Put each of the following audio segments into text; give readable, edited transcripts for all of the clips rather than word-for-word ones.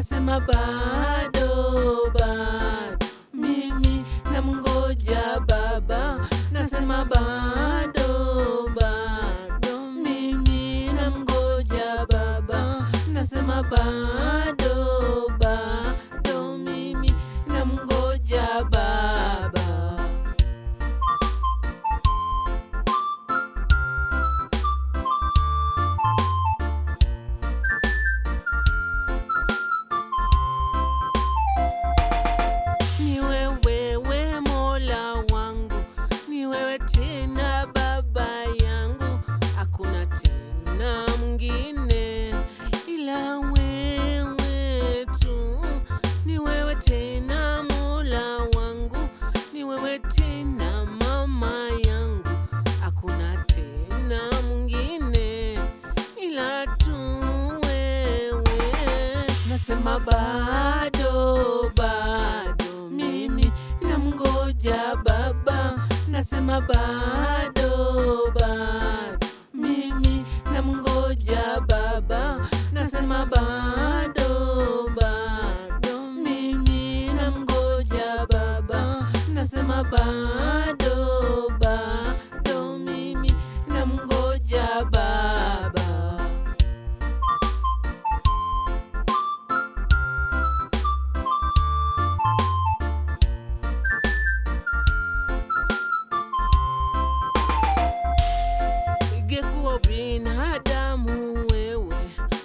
nasema bado, bado mimi namngoja Baba, nasema bado, bado mimi namngoja Baba, nasema bado, bado mimi namngoja Baba. Ni wewe Mola wangu, ni wewe tena Baba yangu, hakuna tena mwingine ila wewe tu. Ni wewe tena Mola wangu, ni wewe tena mama yangu, hakuna tena mwingine ila tu wewe. Nasema bado, bado mimi namngoja Baba, nasema bado, bado mimi namngoja Baba, nasema bado, bado mimi namngoja Baba, nasema bado, bado mimi namngoja Baba. Ungekuwa binadamu wewe,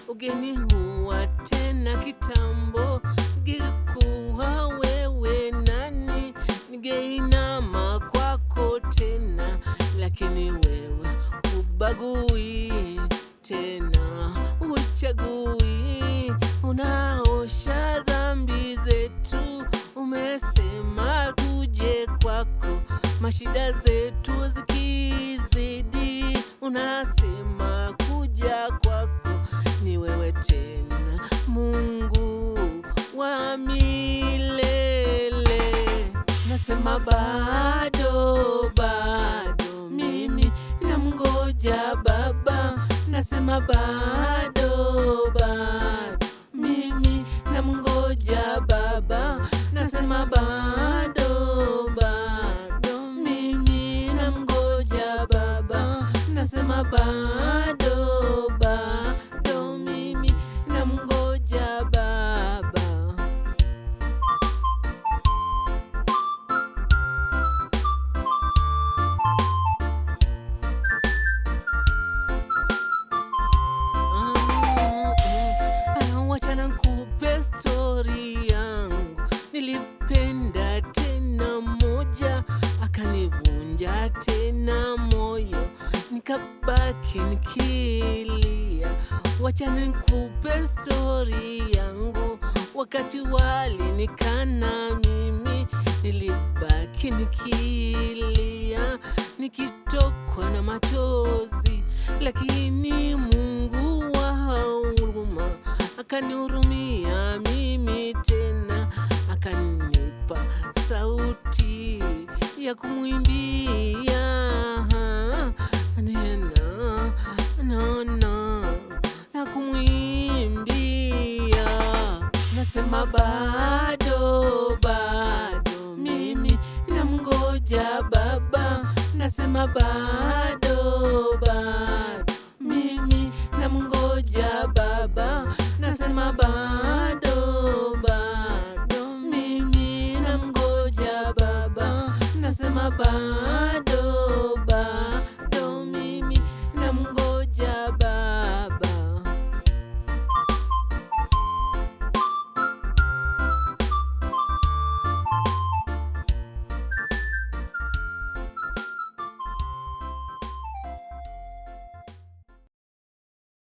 ungeniua tena kitambo. Ungekuwa wewe nani, ningeinama kwako tena. Lakini wewe ubagui tena, uchagui, unaosha dhambi zetu. Umesema tuje kwako, mashida zetu zikizidi, unasema kuja kwako. Ni wewe tena Mungu wa milele. Nasema bado, bado mimi namngoja Baba, nasema bado, bado mimi namngoja Baba, nasema bado, bado mimi namngoja Baba, nasema bado, bado mimi namngoja Baba. Wacha nikupe stori yangu. Nilipenda tena moja, akanivunja tena moyo, nikabaki nikilia. Wacha nikupe stori yangu. Wakati walinikana mimi, nilibaki nikilia, nikitokwa na machozi. Lakini Mungu wa huruma akanihurumia mimi tena, akanipa sauti ya kumwimbia nena, nana ya kumwimbia. Nasema bado, bado mimi namngoja Baba, nasema bado, bado mimi namngoja Baba, nasema bado, bado mimi namngoja Baba, nasema bado,